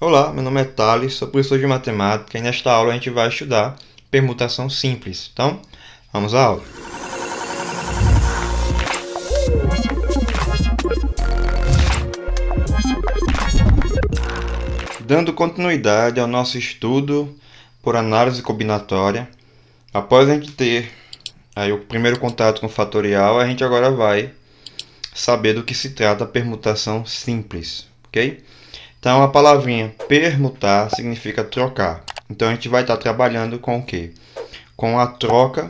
Olá, meu nome é Thales, sou professor de matemática e nesta aula a gente vai estudar permutação simples. Então, vamos à aula. Dando continuidade ao nosso estudo por análise combinatória, após a gente ter aí o primeiro contato com o fatorial, a gente agora vai saber do que se trata a permutação simples, ok? Então, a palavrinha permutar significa trocar. Então, a gente vai estar trabalhando com o quê? Com a troca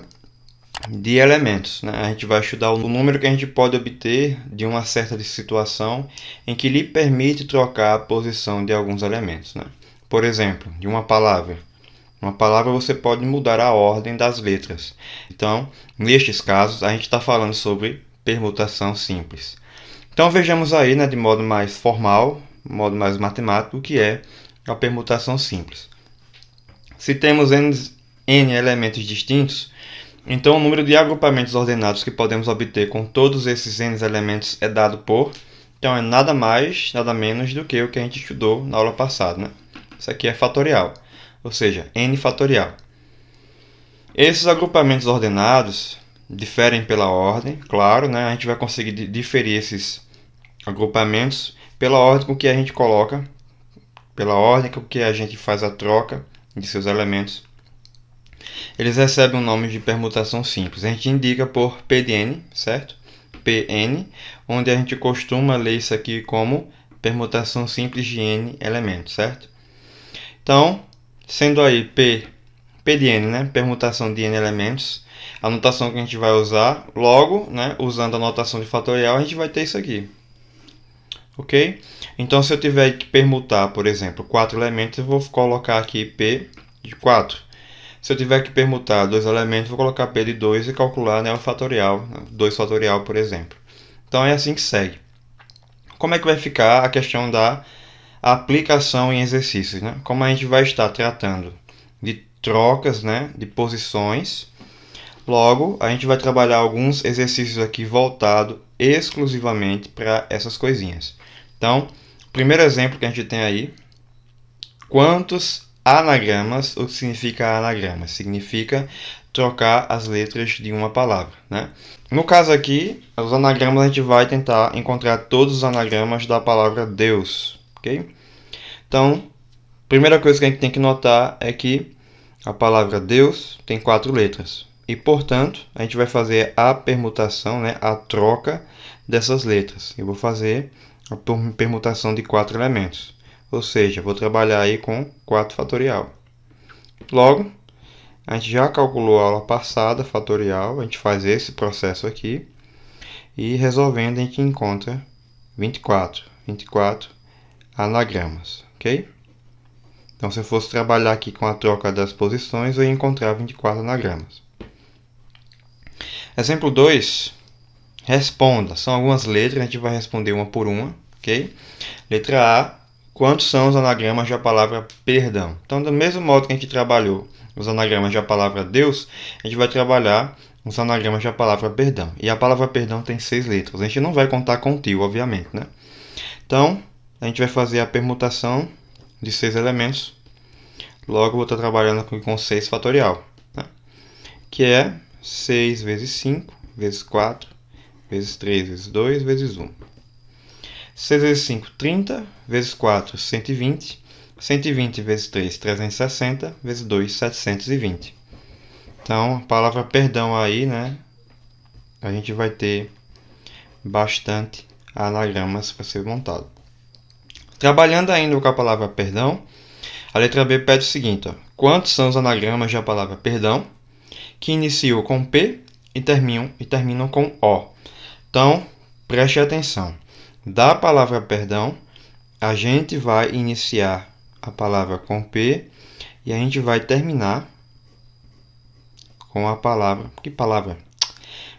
de elementos, né? A gente vai estudar o número que a gente pode obter de uma certa situação em que lhe permite trocar a posição de alguns elementos, né? Por exemplo, de uma palavra. Uma palavra você pode mudar a ordem das letras. Então, nestes casos, a gente está falando sobre permutação simples. Então, vejamos aí, né, de modo mais formal, modo mais matemático, o que é a permutação simples. Se temos n elementos distintos, então o número de agrupamentos ordenados que podemos obter com todos esses n elementos é dado por... Então é nada mais, nada menos do que o que a gente estudou na aula passada, né? Isso aqui é fatorial, ou seja, n fatorial. Esses agrupamentos ordenados diferem pela ordem, claro, né? A gente vai conseguir diferir esses agrupamentos pela ordem com que a gente coloca, pela ordem com que a gente faz a troca de seus elementos. Eles recebem o nome de permutação simples. A gente indica por P de n, certo? Pn, onde a gente costuma ler isso aqui como permutação simples de n elementos, certo? Então, sendo aí P de n, né? Permutação de n elementos, a notação que a gente vai usar, logo, né? Usando a notação de fatorial, a gente vai ter isso aqui. Ok? Então, se eu tiver que permutar, por exemplo, 4 elementos, eu vou colocar aqui P de 4. Se eu tiver que permutar 2 elementos, vou colocar P de 2 e calcular, né, o fatorial, 2 fatorial, por exemplo. Então, é assim que segue. Como é que vai ficar a questão da aplicação em exercícios, né? Como a gente vai estar tratando de trocas, né, de posições, logo, a gente vai trabalhar alguns exercícios aqui voltados exclusivamente para essas coisinhas. Então, o primeiro exemplo que a gente tem aí, quantos anagramas, o que significa anagrama? Significa trocar as letras de uma palavra, né? No caso aqui, os anagramas a gente vai tentar encontrar todos os anagramas da palavra Deus, ok? Então, a primeira coisa que a gente tem que notar é que a palavra Deus tem 4 letras. E, portanto, a gente vai fazer a permutação, né, a troca dessas letras. Eu vou fazer a permutação de 4 elementos. Ou seja, vou trabalhar aí com 4 fatorial. Logo, a gente já calculou a aula passada, fatorial. A gente faz esse processo aqui. E resolvendo, a gente encontra 24 anagramas. Ok? Então, se eu fosse trabalhar aqui com a troca das posições, eu ia encontrar 24 anagramas. Exemplo 2. Responda. São algumas letras, a gente vai responder uma por uma. Ok? Letra A. Quantos são os anagramas da palavra perdão? Então, do mesmo modo que a gente trabalhou os anagramas da palavra Deus, a gente vai trabalhar os anagramas da palavra perdão. E a palavra perdão tem 6 letras. A gente não vai contar com tio, obviamente, né? Então, a gente vai fazer a permutação de 6 elementos. Logo, eu vou estar trabalhando com 6 fatorial, né? Que é 6 vezes 5, vezes 4, vezes 3, vezes 2, vezes 1. 6 vezes 5, 30, vezes 4, 120, 120 vezes 3, 360, vezes 2, 720. Então, a palavra perdão aí, né, a gente vai ter bastante anagramas para ser montado. Trabalhando ainda com a palavra perdão, a letra B pede o seguinte, ó, quantos são os anagramas da palavra perdão que iniciam com P e terminam com O? Então, preste atenção. Da palavra perdão, a gente vai iniciar a palavra com P e a gente vai terminar com a palavra... Que palavra?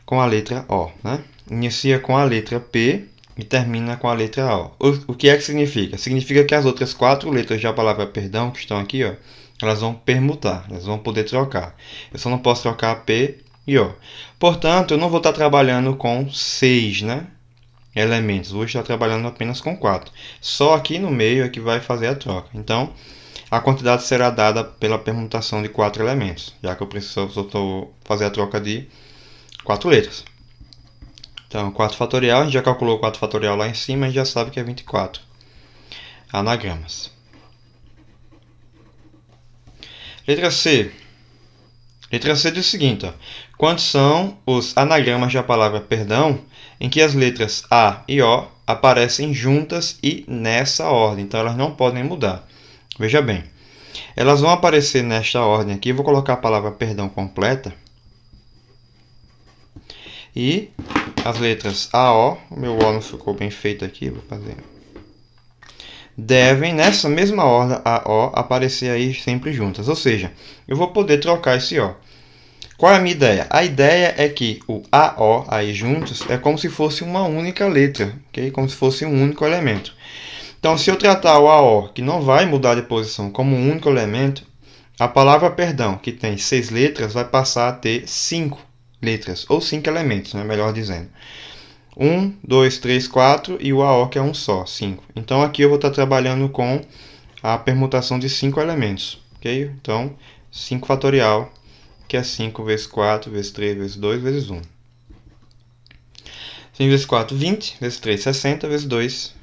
Com a letra O, né? Inicia com a letra P e termina com a letra O. O que é que significa? Significa que as outras 4 letras da palavra perdão, que estão aqui, ó, elas vão permutar, elas vão poder trocar. Eu só não posso trocar P e O. Portanto, eu não vou estar trabalhando com 6, né? elementos. Vou estar trabalhando apenas com 4. Só aqui no meio é que vai fazer a troca. Então, a quantidade será dada pela permutação de 4 elementos, já que eu preciso fazer a troca de 4 letras. Então, 4 fatorial, a gente já calculou 4 fatorial lá em cima, a gente já sabe que é 24 anagramas. Letra C. Letra C diz o seguinte, ó. Quantos são os anagramas da palavra perdão em que as letras A e O aparecem juntas e nessa ordem? Então, elas não podem mudar. Veja bem, elas vão aparecer nesta ordem aqui. Eu vou colocar a palavra perdão completa. E as letras AO, o meu O não ficou bem feito aqui, vou fazer. Devem, nessa mesma ordem, AO aparecer aí sempre juntas. Ou seja, eu vou poder trocar esse O. Qual é a minha ideia? A ideia é que o AO aí juntos é como se fosse uma única letra, ok? Como se fosse um único elemento. Então, se eu tratar o AO, que não vai mudar de posição, como um único elemento, a palavra perdão, que tem 6 letras, vai passar a ter 5 letras, ou 5 elementos, né? Melhor dizendo. 1, 2, 3, 4 e o AO, que é um só, 5. Então, aqui eu vou estar trabalhando com a permutação de 5 elementos, ok? Então, 5 fatorial, que é 5 vezes 4, vezes 3, vezes 2, vezes 1. 5 vezes 4, 20, vezes 3, 60, vezes 2,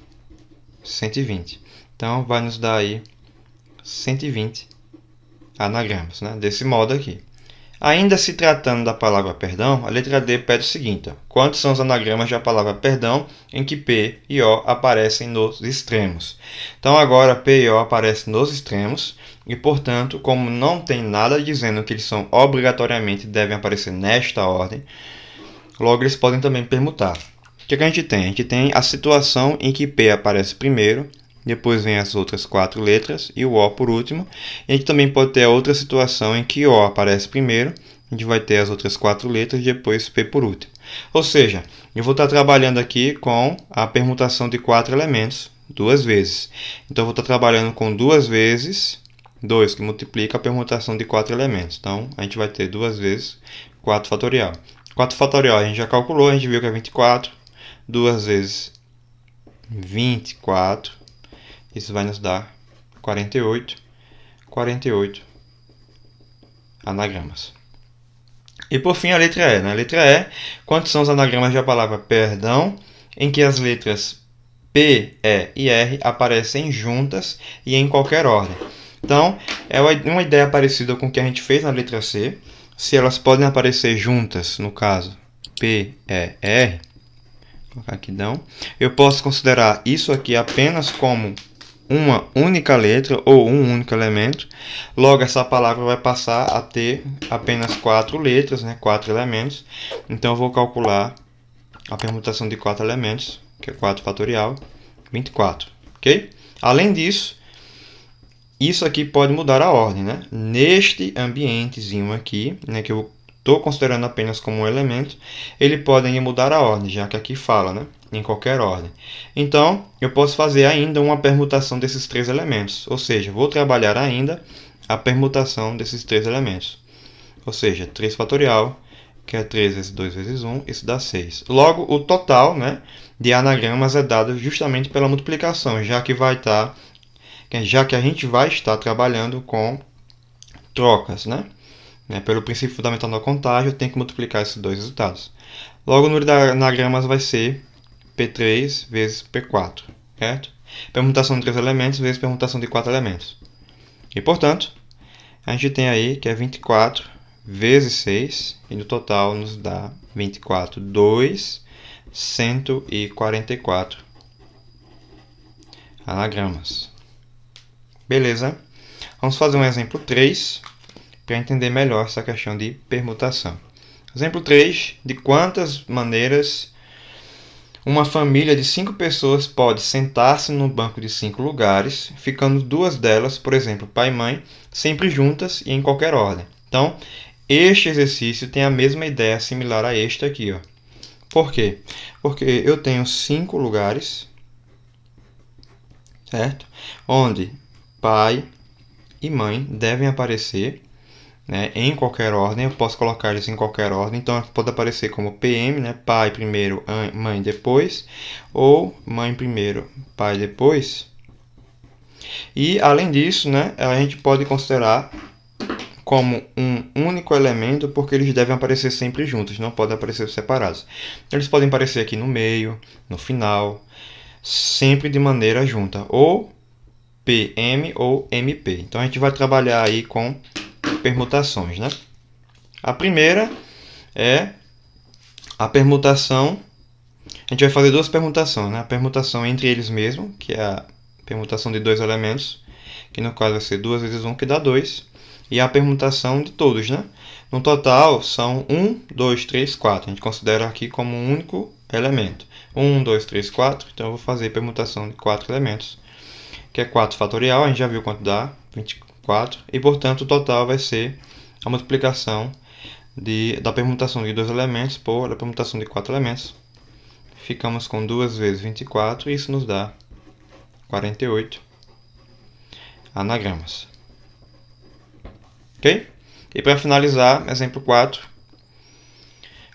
120. Então, vai nos dar aí 120 anagramas, né? Desse modo aqui. Ainda se tratando da palavra perdão, a letra D pede o seguinte, ó. Quantos são os anagramas da palavra perdão em que P e O aparecem nos extremos? Então, agora P e O aparecem nos extremos e, portanto, como não tem nada dizendo que eles são obrigatoriamente devem aparecer nesta ordem, logo eles podem também permutar. O que a gente tem? A gente tem a situação em que P aparece primeiro, depois vem as outras 4 letras e o O por último. E a gente também pode ter a outra situação em que O aparece primeiro, a gente vai ter as outras 4 letras e depois P por último. Ou seja, eu vou estar trabalhando aqui com a permutação de 4 elementos duas vezes. Então, eu vou estar trabalhando com 2 vezes 2, que multiplica a permutação de 4 elementos. Então, a gente vai ter 2 vezes 4 fatorial. 4 fatorial a gente já calculou, a gente viu que é 24. 2 vezes 24. Isso vai nos dar 48 anagramas. E por fim a letra E. Na letra E, quantos são os anagramas da palavra perdão em que as letras P, E e R aparecem juntas e em qualquer ordem? Então, é uma ideia parecida com o que a gente fez na letra C. Se elas podem aparecer juntas, no caso P, E, R, vou colocar aqui não, eu posso considerar isso aqui apenas como uma única letra ou um único elemento. Logo, essa palavra vai passar a ter apenas 4 letras, né? 4 elementos. Então, eu vou calcular a permutação de 4 elementos, que é 4 fatorial, 24. Ok? Além disso, isso aqui pode mudar a ordem, né? Neste ambientezinho aqui, né, que eu estou considerando apenas como um elemento, ele pode mudar a ordem, já que aqui fala, né? Em qualquer ordem. Então, eu posso fazer ainda uma permutação desses 3 elementos. Ou seja, vou trabalhar ainda a permutação desses 3 elementos. Ou seja, 3 fatorial, que é 3 vezes 2 vezes 1, isso dá 6. Logo, o total, né, de anagramas é dado justamente pela multiplicação, já que a gente vai estar trabalhando com trocas, né? Pelo princípio fundamental da contagem, eu tenho que multiplicar esses dois resultados. Logo, o número de anagramas vai ser P3 vezes P4, certo? Permutação de 3 elementos vezes permutação de 4 elementos. E, portanto, a gente tem aí que é 24 vezes 6, e no total nos dá 24, 2, 144 anagramas. Beleza? Vamos fazer um exemplo 3 para entender melhor essa questão de permutação. Exemplo 3, de quantas maneiras uma família de 5 pessoas pode sentar-se num banco de 5 lugares, ficando 2 delas, por exemplo, pai e mãe, sempre juntas e em qualquer ordem. Então, este exercício tem a mesma ideia similar a este aqui, ó. Por quê? Porque eu tenho 5 lugares, certo? Onde pai e mãe devem aparecer né, em qualquer ordem, eu posso colocar eles em qualquer ordem, então pode aparecer como PM, né, pai primeiro, mãe depois, ou mãe primeiro, pai depois. E além disso, né, a gente pode considerar como um único elemento, porque eles devem aparecer sempre juntos, não podem aparecer separados. Eles podem aparecer aqui no meio, no final, sempre de maneira junta, ou PM ou MP. Então a gente vai trabalhar aí com permutações, né? A primeira é a permutação. A gente vai fazer duas permutações, né? A permutação entre eles mesmos, que é a permutação de dois elementos, que no caso vai ser 2 vezes 1, que dá 2. E a permutação de todos, né? No total são 1, 2, 3, 4. A gente considera aqui como um único elemento. 1, 2, 3, 4. Então eu vou fazer a permutação de 4 elementos, que é 4 fatorial. A gente já viu quanto dá, 24. E portanto o total vai ser a multiplicação da permutação de 2 elementos por a permutação de 4 elementos. Ficamos com 2 vezes 24 e isso nos dá 48 anagramas. Ok? E para finalizar, exemplo 4.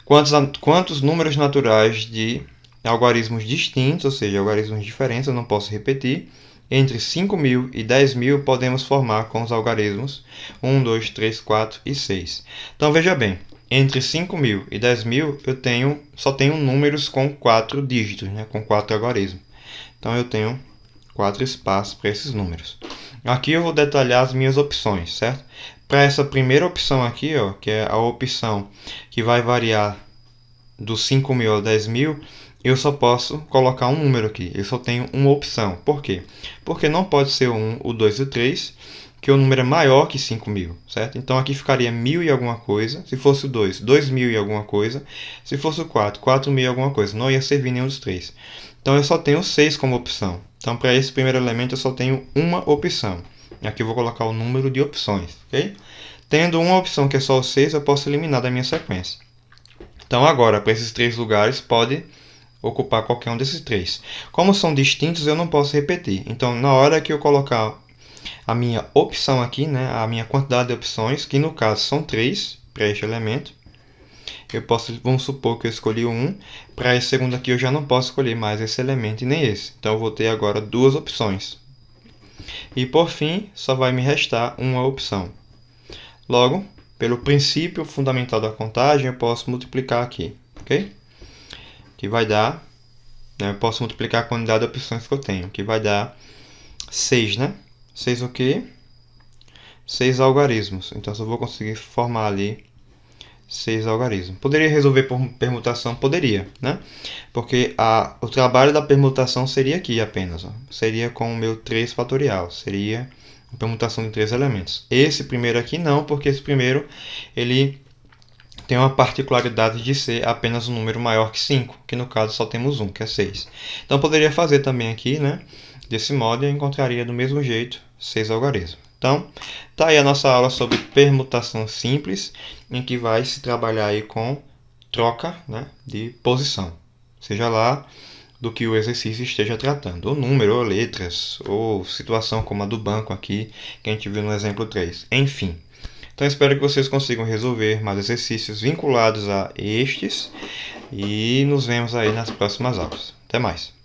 Quantos números naturais de algarismos distintos, ou seja, algarismos diferentes, eu não posso repetir, entre 5.000 e 10.000 podemos formar com os algarismos 1, 2, 3, 4 e 6. Então veja bem, entre 5.000 e 10.000 eu só tenho números com 4 dígitos, né, com 4 algarismos. Então eu tenho 4 espaços para esses números. Aqui eu vou detalhar as minhas opções, certo? Para essa primeira opção aqui, ó, que é a opção que vai variar dos 5.000 ao 10.000, eu só posso colocar um número aqui. Eu só tenho uma opção. Por quê? Porque não pode ser o 1, o 2 e o 3, que o número é maior que 5.000, certo? Então aqui ficaria 1.000 e alguma coisa. Se fosse o 2, 2.000 e alguma coisa. Se fosse o 4, 4.000 e alguma coisa. Não ia servir nenhum dos três. Então eu só tenho 6 como opção. Então para esse primeiro elemento eu só tenho uma opção. Aqui eu vou colocar o número de opções, ok? Tendo uma opção que é só o 6, eu posso eliminar da minha sequência. Então agora, para esses 3 lugares, pode ocupar qualquer um desses 3. Como são distintos, eu não posso repetir. Então, na hora que eu colocar a minha opção aqui, né, a minha quantidade de opções, que no caso são 3 para este elemento, vamos supor que eu escolhi o 1, para esse segundo aqui eu já não posso escolher mais esse elemento e nem esse. Então eu vou ter agora 2 opções. E por fim, só vai me restar uma opção. Logo, pelo princípio fundamental da contagem, eu posso multiplicar aqui, ok? Que vai dar, né, eu posso multiplicar a quantidade de opções que eu tenho, que vai dar 6, né? 6 o quê? 6 algarismos. Então, eu vou conseguir formar ali 6 algarismos. Poderia resolver por permutação? Poderia, né? Porque o trabalho da permutação seria aqui apenas. Ó. Seria com o meu 3 fatorial. Seria a permutação de 3 elementos. Esse primeiro aqui não, porque esse primeiro ele tem uma particularidade de ser apenas um número maior que 5, que no caso só temos um, que é 6. Então poderia fazer também aqui, né? Desse modo eu encontraria do mesmo jeito 6 algarismos. Então, tá aí a nossa aula sobre permutação simples, em que vai se trabalhar aí com troca, né, de posição. Seja lá do que o exercício esteja tratando, ou número, ou letras, ou situação como a do banco aqui, que a gente viu no exemplo 3. Enfim. Então, espero que vocês consigam resolver mais exercícios vinculados a estes e nos vemos aí nas próximas aulas. Até mais!